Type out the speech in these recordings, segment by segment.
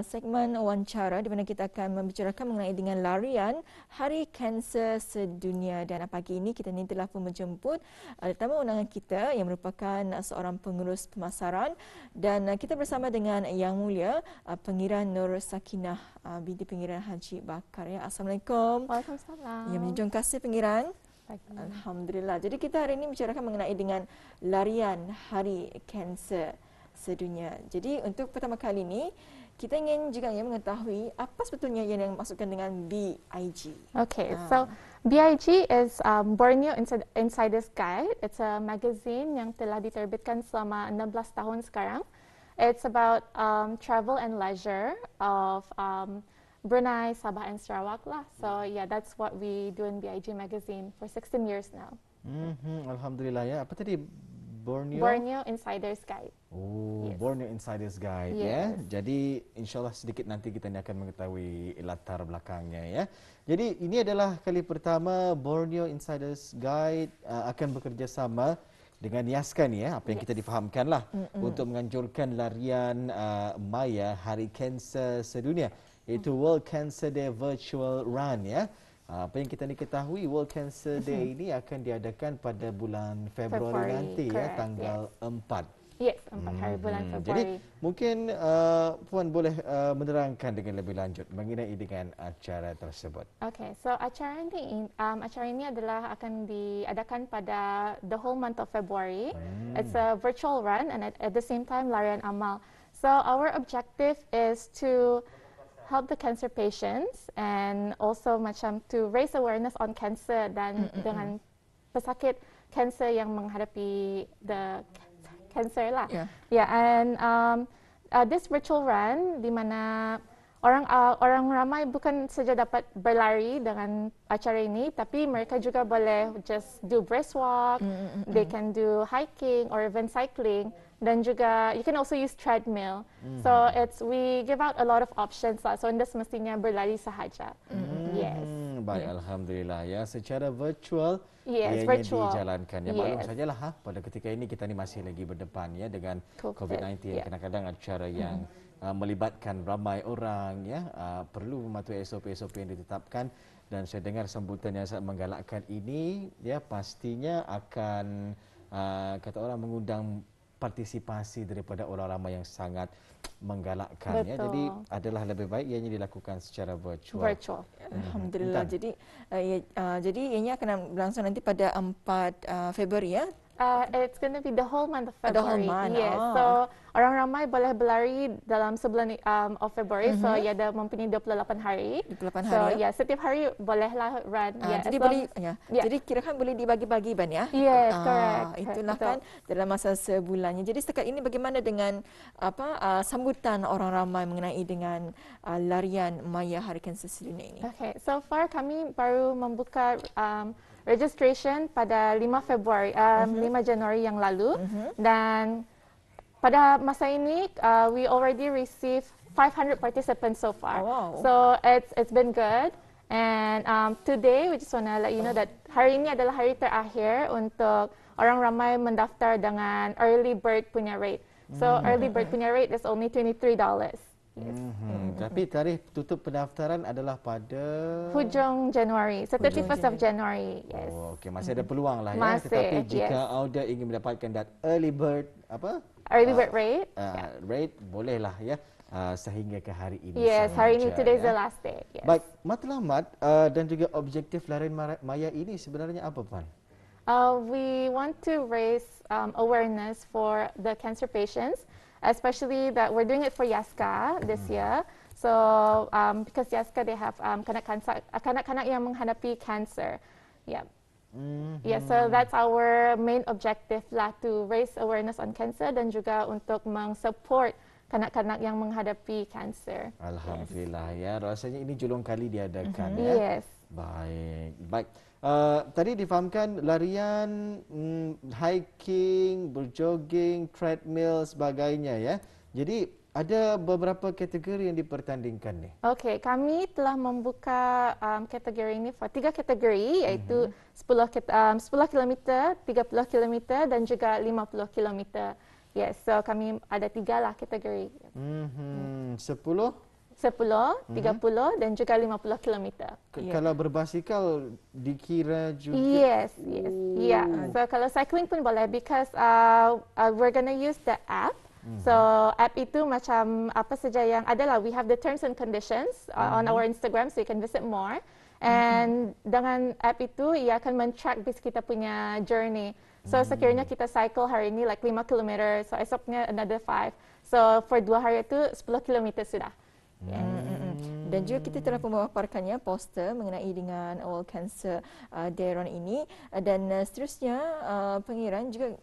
segmen wawancara di mana kita akan membicarakan mengenai dengan larian Hari Kanser Sedunia. Dan pagi ini kita ni telah pun menjemput tetamu undangan kita yang merupakan seorang pengurus pemasaran, dan kita bersama dengan Yang Mulia Pengiran Nur Sakinah binti Pengiran Haji Bakar. Ya, Assalamualaikum. Waalaikumsalam. Ya, menjunjung kasih Pengiran. Pagi. Alhamdulillah. Jadi kita hari ini bicarakan mengenai dengan larian Hari Kanser Sedunia. Jadi untuk pertama kali ini kita ingin juga mengetahui apa sebetulnya yang dimaksudkan dengan BIG. Okay, so BIG is Borneo Insider's Guide. It's a magazine yang telah diterbitkan selama 16 tahun sekarang. It's about travel and leisure of Brunei, Sabah and Sarawak lah. So yeah, that's what we do in BIG magazine for 16 years now. Alhamdulillah ya. Apa tadi? Borneo Insider's Guide. Oh, yes. Borneo Insider's Guide. Yes. Ya. Jadi insyaAllah sedikit nanti kita akan mengetahui latar belakangnya ya. Jadi ini adalah kali pertama Borneo Insider's Guide akan bekerjasama dengan YASKA ni ya, apa yang kita difahamkan lah untuk menganjurkan larian maya Hari Kanser Sedunia, iaitu World Cancer Day Virtual Run ya. Apa yang kita ketahui, World Cancer Day ini akan diadakan pada bulan Februari nanti ya, tanggal 4. Yes, 4 hari bulan Februari. Jadi mungkin Puan boleh menerangkan dengan lebih lanjut mengenai dengan acara tersebut. Okay, so acara ini adalah akan diadakan pada the whole month of February. It's a virtual run and at the same time larian amal. So our objective is to help the cancer patients and also macam to raise awareness on cancer dan dengan pesakit cancer yang menghadapi the cancer lah. Yeah, and this virtual run di mana orang ramai bukan saja dapat berlari dengan acara ini, tapi mereka juga boleh just do brisk walk, they can do hiking or even cycling, dan juga you can also use treadmill. So we give out a lot of options lah. So anda semestinya berlari sahaja. Yes. Baik, alhamdulillah ya, secara virtual dijalankan. Ya, maklum sajalah pada ketika ini kita ni masih lagi berdepan ya dengan COVID-19. Kadang-kadang acara yang melibatkan ramai orang ya, perlu mematuhi SOP-SOP yang ditetapkan, dan saya dengar sambutan yang sangat menggalakkan ini ya, pastinya akan kata orang mengundang partisipasi daripada orang ramai yang sangat menggalakkan. Ya. Jadi adalah lebih baik ianya dilakukan secara virtual. Alhamdulillah. Jadi ianya akan berlangsung nanti pada 4 Februari ya. It's going to be the whole month of February. The whole month. Yes. So orang ramai boleh berlari dalam sebulan of February. So ia ada mempunyai 28 hari. 28 hari. So setiap hari bolehlah run. Jadi boleh jadi kirakan boleh dibagi-bagi Ban ya. Yes, correct. Itulah kan dalam masa sebulannya. Jadi setakat ini bagaimana dengan sambutan orang ramai mengenai dengan larian maya Hari Kanser Sedunia ini? Okay, so far kami baru membuka registration pada 5 Februari, 5 Januari yang lalu, dan pada masa ini we already received 500 participants so far. So it's been good, and today we just want to let you know that hari ini adalah hari terakhir untuk orang ramai mendaftar dengan early bird punya rate. So early bird punya rate is only $23. Yes. Tapi tarikh tutup pendaftaran adalah pada hujung Januari, so 31st of January. Yes. Oh, okey, masih ada peluang lah ya. Masih, tetapi jika anda ingin mendapatkan that early bird early bird rate, rate bolehlah ya sehingga ke hari ini. Yes, hari ini today is the last day. Yes. Baik, matlamat dan juga objektif larian maya ini sebenarnya apa, Puan? We want to raise awareness for the cancer patients, especially that we're doing it for YASKA this year. So because YASKA they have kanak-kanak yang menghadapi cancer. Yeah. Yeah, so that's our main objective lah, to raise awareness on cancer dan juga untuk meng-support kanak-kanak yang menghadapi cancer. Alhamdulillah ya, rasanya ini julung kali diadakan ya. Yes. Baik. Tadi difahamkan larian, hiking, berjogging, treadmill sebagainya ya. Jadi ada beberapa kategori yang dipertandingkan nih. Okey, kami telah membuka kategori ini for 3 kategori, iaitu 10 km, 30 km dan juga 50 km. Yes, so kami ada 3 lah kategori. 10? 10, 30 dan juga 50 kilometer. Kalau berbasikal dikira juga? Yes. Yeah. So kalau cycling pun boleh because we're gonna use the app. So app itu macam apa saja yang adalah we have the terms and conditions on our Instagram, so you can visit more. And dengan app itu ia akan men-track bis kita punya journey. So sekiranya kita cycle hari ini like 5 km, so esoknya another 5. So for 2 hari itu 10 km sudah. Dan juga kita telah memaparkannya poster mengenai dengan World Cancer Day ini, dan seterusnya Pangeran juga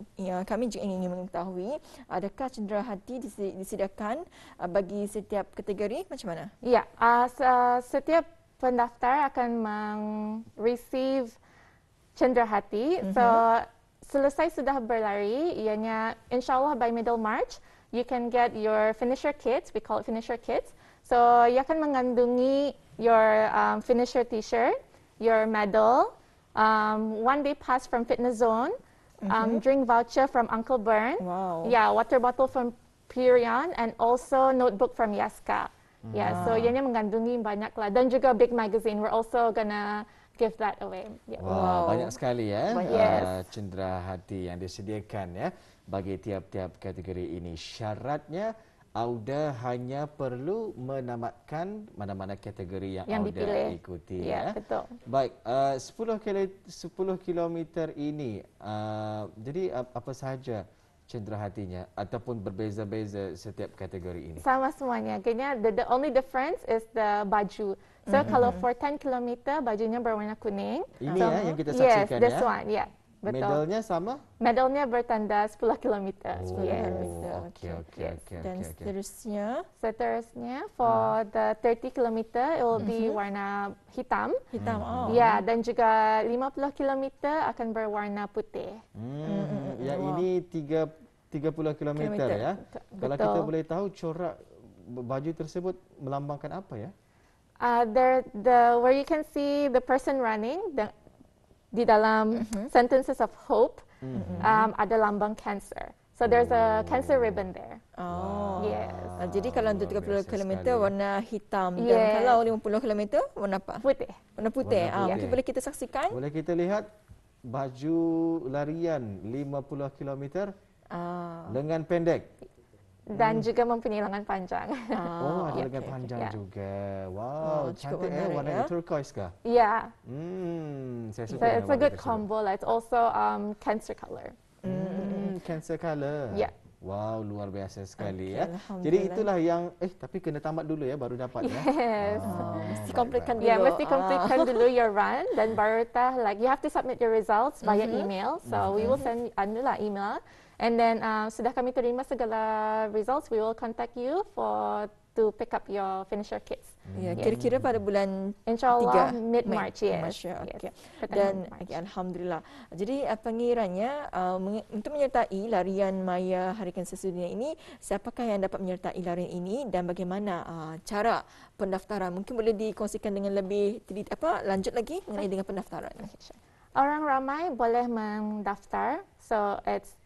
kami juga ingin mengetahui adakah cenderahati disediakan bagi setiap kategori, macam mana? Ya, setiap pendaftar akan receive cenderahati. So selesai sudah berlari, ianya insyaallah by middle March you can get your finisher kits. We call it finisher kits. So, ia akan mengandungi your finisher t-shirt, your medal, 1-day pass from Fitness Zone, drink voucher from Uncle Bern, water bottle from Purion, and also notebook from Yaska. So ianya mengandungi banyak lah, dan juga big magazine. We're also gonna give that away. Banyak sekali cenderahati yang disediakan bagi tiap-tiap kategori ini. Syaratnya Auda hanya perlu menamatkan mana-mana kategori yang Auda dipilih. ikuti. Betul. Baik, 10 kilometer ini, jadi apa sahaja cenderahatinya ataupun berbeza-beza setiap kategori ini? Sama semuanya. Kayaknya the only difference is the baju. So kalau for 10 km bajunya berwarna kuning. Ini yang kita saksikan. Yes, this one. Betul. Medalnya sama? Medalnya bertanda 10 km. Okey. Dan seterusnya for the 30 km it will be warna hitam. Dan juga 50 km akan berwarna putih. Ini 30 km ya. Kalau kita boleh tahu corak baju tersebut melambangkan apa ya? Where you can see the person running, di dalam sentences of hope, ada lambang cancer. So there's a cancer ribbon there. Yes. Jadi kalau untuk 30 km warna hitam, dan kalau 50 km warna apa? Putih. Warna putih. Mungkin boleh kita saksikan? Boleh kita lihat baju larian 50 km lengan pendek. Dan juga mempunyai lengan panjang. Ada lengan panjang juga. Wow, cantik warna turquoise kah? Yeah. Saya suka. So it's a good combo. It's also cancer color. Cancer color. Yeah. Wow, luar biasa sekali ya. Jadi itulah yang tapi kena tamat dulu ya baru dapat ya. Yes. Mesti completekan dulu. Ya, mesti completekan dulu your run, dan baru you have to submit your results via email. So we will send email. And then sudah kami terima segala results, we will contact you to pick up your finisher kits. Kira-kira pada bulan InsyaAllah mid-March. Dan alhamdulillah. Jadi pengirannya untuk menyertai larian Maya Hari Kanser Sedunia ini, siapakah yang dapat menyertai larian ini dan bagaimana cara pendaftaran? Mungkin boleh dikongsikan dengan lebih lanjut lagi mengenai dengan pendaftaran. Orang ramai boleh mendaftar. So it's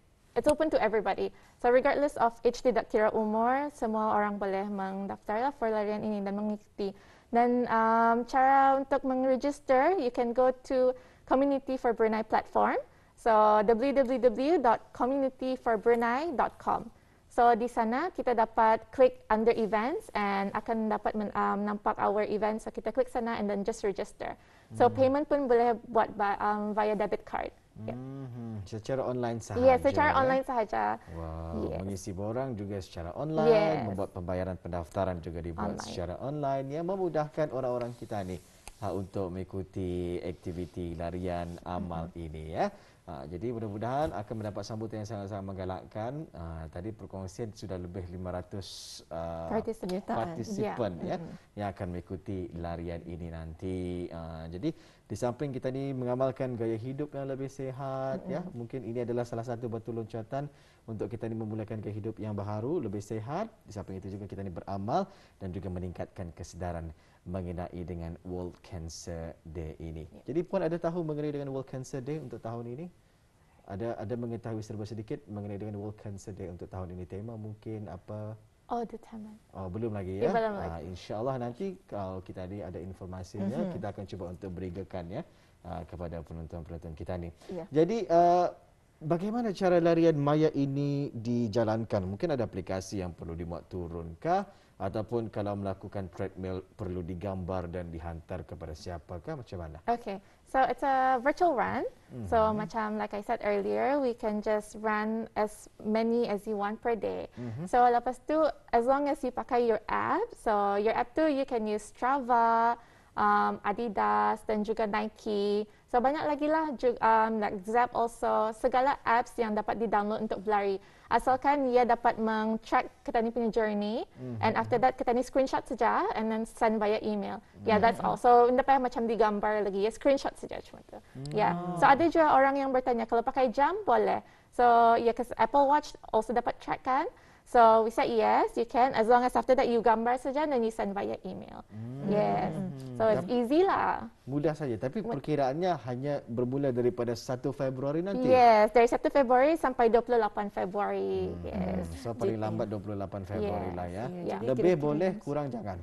open to everybody. So regardless of age, tidak kira umur, semua orang boleh mendaftar for larian ini dan mengikuti. Dan cara untuk mengregister, you can go to Community for Brunei platform. So www.communityforbrunei.com. So di sana kita dapat klik under events and akan dapat nampak our events. So kita klik sana and then just register. So payment pun boleh buat via debit card. Secara online sahaja. Ya, secara online sahaja. Wow, mengisi borang juga secara online, membuat pembayaran pendaftaran juga dibuat secara online, yang memudahkan orang-orang kita ni untuk mengikuti aktiviti larian amal ini ya. Jadi mudah-mudahan akan mendapat sambutan yang sangat-sangat menggalakkan. Tadi perkongsian sudah lebih 500 partisipan yang akan mengikuti larian ini nanti. Jadi di samping kita ni mengamalkan gaya hidup yang lebih sihat, mungkin ini adalah salah satu batu loncatan untuk kita ni memulakan gaya hidup yang baharu, lebih sihat. Di samping itu juga kita ni beramal dan juga meningkatkan kesedaran mengenai dengan World Cancer Day ini. Jadi Puan ada tahu mengenai dengan World Cancer Day untuk tahun ini? ada mengetahui serba sedikit mengenai dengan World Cancer Day untuk tahun ini? Tema mungkin apa? Oh, the tema. Oh, belum lagi ya? Belum lagi. InsyaAllah nanti kalau kita ada informasinya, kita akan cuba untuk berikan ya kepada penonton-penonton kita ni. Yeah. Jadi, bagaimana cara larian maya ini dijalankan? Mungkin ada aplikasi yang perlu dimuat turunkah? Ataupun kalau melakukan treadmill perlu digambar dan dihantar kepada siapakah? Macam mana? Okay, so it's a virtual run. So macam like I said earlier, we can just run as many as you want per day. So lepas tu, as long as you pakai your app, so your app tu you can use Strava, Adidas dan juga Nike. So banyak lagi lah, like Zap also, segala apps yang dapat di-download untuk berlari. Asalkan ia dapat meng-track kita ni punya journey, and after that kita ni screenshot saja and then send via email. Yeah, that's all. So hindi pa macam digambar lagi, ya screenshot saja cuma tu. Yeah. So ada juga orang yang bertanya kalau pakai jam boleh. So yeah, because Apple Watch also dapat track kan. So we said yes, you can, as long as after that you gambar saja dan you send via email. Yes. So it's easy lah. Mudah saja, tapi perkiraannya hanya bermula daripada 1 Februari nanti. Yes, dari 1 Februari sampai 28 Februari. Yes. So paling lambat 28 Februari lah ya. Lebih boleh, kurang jangan.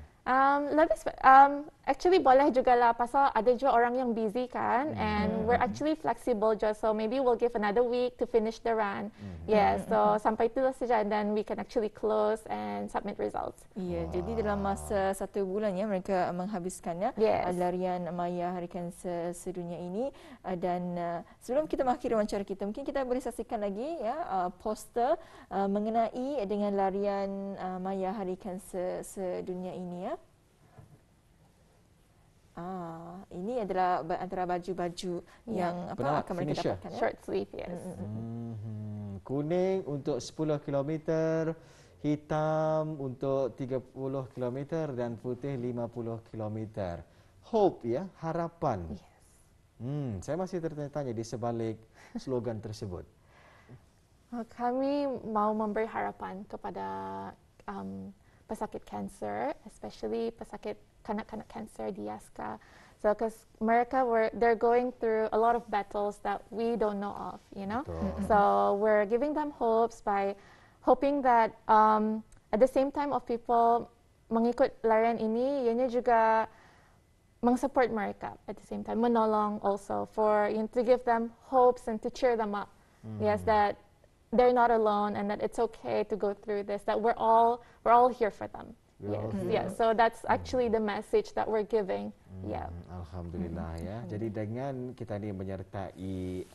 Actually boleh juga lah pasal ada juga orang yang busy kan, and we're actually flexible juga, so maybe we'll give another week to finish the run. Yes, so sampai itulah saja, and then we can actually close and submit results. Jadi dalam masa 1 bulan ya mereka menghabiskannya larian maya Hari Kanser Sedunia ini, dan sebelum kita mengakhiri wawancara kita, mungkin kita boleh saksikan lagi ya poster mengenai dengan larian maya Hari Kanser Sedunia ini ya. Ini adalah antara baju-baju yang akan mereka dapatkan. Short sleeve, yes. Kuning untuk 10 km, hitam untuk 30 km dan putih 50 km. Hope ya, harapan. Yes. Saya masih tertanya-tanya di sebalik slogan tersebut. Kami mau memberi harapan kepada pesakit kanser, especially pesakit kanak-kanak kanser di Yaska. So, because they're going through a lot of battles that we don't know of, you know. So we're giving them hopes by hoping that at the same time of people mengikut larian ini, ianya juga meng-support mereka at the same time, menolong also for to give them hopes and to cheer them up. Yes, that they're not alone and that it's okay to go through this, that we're all here for them. Yes, so that's actually the message that we're giving. Alhamdulillah ya. Jadi dengan kita ni menyertai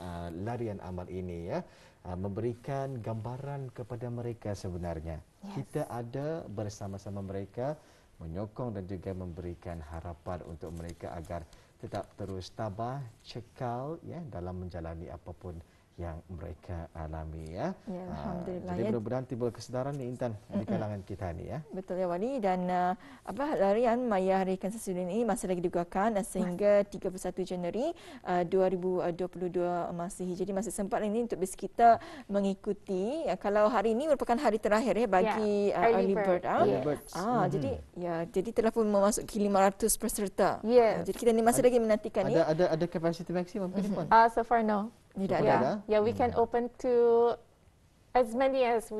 larian amal ini ya, memberikan gambaran kepada mereka sebenarnya. Kita ada bersama-sama mereka, menyokong dan juga memberikan harapan untuk mereka agar tetap terus tabah, cekal ya dalam menjalani apapun yang mereka alami ya. Alhamdulillah. Jadi mudah-mudahan timbul kesedaran ni Intan di kalangan kita ni ya. Betul ya Wali, dan larian maya Hari Kanser Sedunia ini masih lagi digelarkan sehingga 31 Januari 2022 Masihi. Jadi masih sempat ini untuk bis kita mengikuti. Kalau hari ini merupakan hari terakhir ya bagi early bird. Jadi telah pun memasuki 500 peserta. Jadi kita ni masih lagi menantikan ni. Ada kapasiti maksimum ke depan? So far no. Yeah, we can open to as many as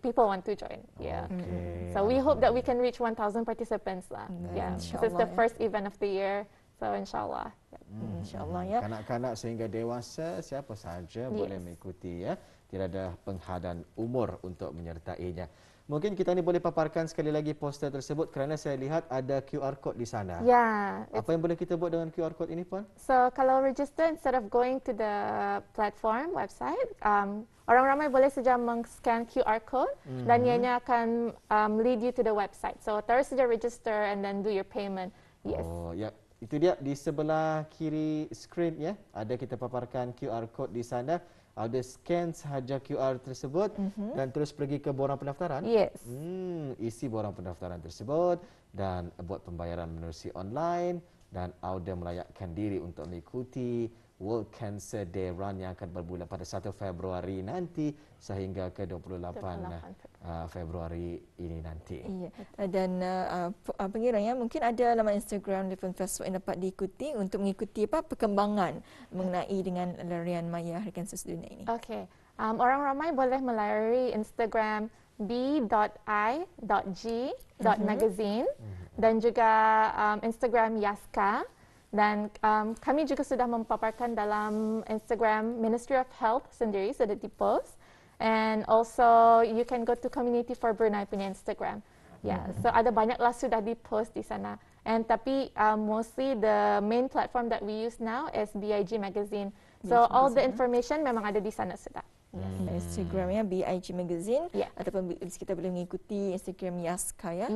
people want to join. So we hope that we can reach 1,000 participants lah. This is the first event of the year. So insyaAllah. InsyaAllah ya. Kanak-kanak sehingga dewasa siapa saja boleh mengikuti ya. Tidak ada penghadan umur untuk menyertainya. Mungkin kita ni boleh paparkan sekali lagi poster tersebut kerana saya lihat ada QR code di sana. Apa yang boleh kita buat dengan QR code ini, Puan? So, kalau register instead of going to the platform website, orang ramai boleh saja meng-scan QR code dan ianya akan lead you to the website. So, terus saja register and then do your payment. Yes. Oh, ya. Itu dia di sebelah kiri skrin ya. Ada kita paparkan QR code di sana. Ada scan sahaja QR tersebut dan terus pergi ke borang pendaftaran. Yes. Isi borang pendaftaran tersebut dan buat pembayaran menerusi online dan Auda melayakkan diri untuk mengikuti World Cancer Day Run yang akan bermula pada 1 Februari nanti sehingga ke 28 Februari ini nanti. Iya. Dan pengiranya mungkin ada laman Instagram Lifan Facebook yang dapat diikuti untuk mengikuti perkembangan mengenai dengan larian maya Hari Kanser Sedunia ini. Okey. Orang ramai boleh melalui Instagram b.i.g.magazine dan juga Instagram Yaska, dan kami juga sudah mempaparkan dalam Instagram Ministry of Health sendiri sudah dipost, and also you can go to Community for Brunei punya Instagram. So ada banyaklah sudah dipost di sana, and tapi mostly the main platform that we use now is BIG Magazine. So all the information memang ada di sana sudah. Instagramnya BIG Magazine, ataupun kita boleh mengikuti Instagram Yaska ya.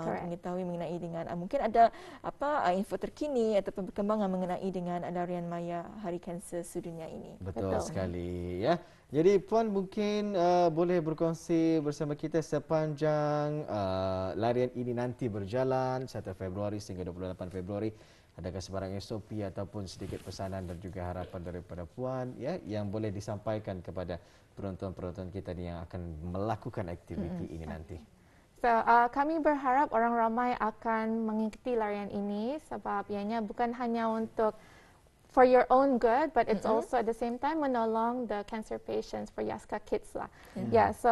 Correct. Mengetahui mengenai dengan mungkin ada info terkini ataupun perkembangan mengenai dengan larian maya Hari Kanser Sedunia ini. Betul sekali ya. Jadi Puan mungkin boleh berkongsi bersama kita sepanjang larian ini nanti berjalan 1 Februari sehingga 28 Februari. Adakah sebarang SOP ataupun sedikit pesanan dan juga harapan daripada Puan ya yang boleh disampaikan kepada penonton-penonton kita ni yang akan melakukan aktiviti ini nanti? So kami berharap orang ramai akan mengikuti larian ini sebab ianya bukan hanya untuk for your own good, but it's also at the same time menolong the cancer patients for Yaska Kids lah. So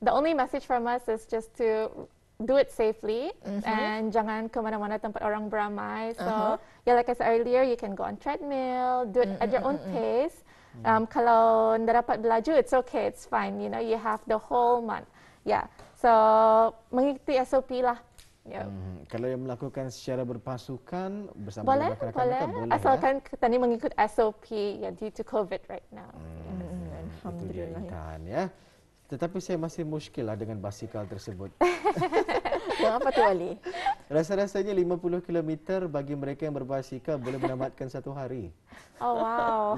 the only message from us is just to do it safely and jangan ke mana-mana tempat orang beramai. So like I said earlier, you can go on treadmill, do it at your own pace. Kalau tidak dapat berlaju, it's okay, it's fine. You know, you have the whole month. So mengikuti SOP lah. Kalau yang melakukan secara berpasukan bersama boleh, asalkan kita ni mengikut SOP due to COVID right now. Alhamdulillah ya. Tetapi saya masih muskil lah dengan basikal tersebut. Yang apa tu Ali? Rasa-rasanya 50 km bagi mereka yang berbasikal boleh menamatkan satu hari. Oh wow.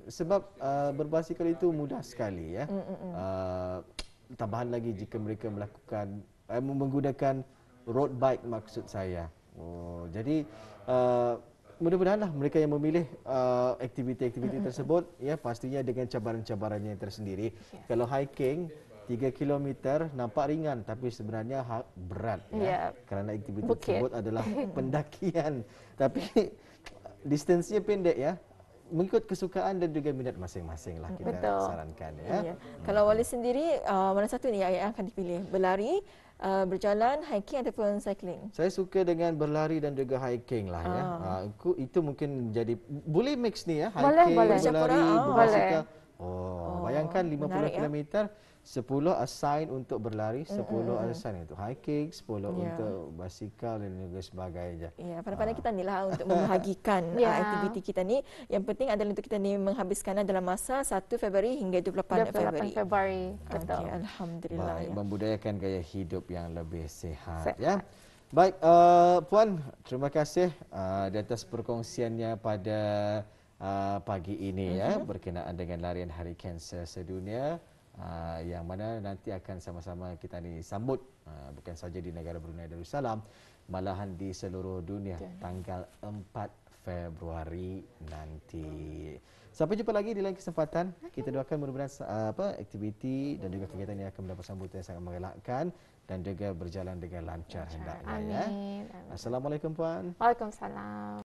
Sebab berbasikal itu mudah sekali ya. Tambahan lagi jika mereka melakukan menggunakan road bike maksud saya. Jadi mudah-mudahanlah mereka yang memilih aktiviti-aktiviti tersebut ya pastinya dengan cabaran-cabarannya tersendiri. Kalau hiking 3 km nampak ringan tapi sebenarnya berat ya. Kerana aktiviti tersebut adalah pendakian. Tapi distansnya pendek ya. Mengikut kesukaan dan juga minat masing-masing lah kita sarankan ya. Kalau Wali sendiri mana satu ni yang akan dipilih? Berlari, berjalan, hiking ataupun cycling? Saya suka dengan berlari dan juga hiking lah ya. Itu mungkin jadi boleh mix ni ya, hiking, berlari, berbasikal. Bayangkan 50 km, 10 assign untuk berlari, 10 assign untuk hiking, 10 untuk basikal dan juga sebagainya. Ya, pandai-pandai kita ni lah untuk membahagikan aktiviti kita ni. Yang penting adalah untuk kita ni menghabiskannya dalam masa 1 Februari hingga 28 Februari. Betul. Alhamdulillah. Baik, membudayakan gaya hidup yang lebih sihat. Ya. Baik, Puan, terima kasih di atas perkongsiannya pada pagi ini ya berkenaan dengan larian Hari Kanser Sedunia. Yang mana nanti akan sama-sama kita ni sambut bukan saja di negara Brunei Darussalam, malahan di seluruh dunia tanggal 4 Februari nanti. Sampai jumpa lagi di lain kesempatan. Kita doakan mudah-mudahan aktiviti dan juga kegiatan yang akan mendapat sambutan yang sangat mengelakkan dan juga berjalan dengan lancar hendaknya ya. Amin. Assalamualaikum Puan. Waalaikumsalam.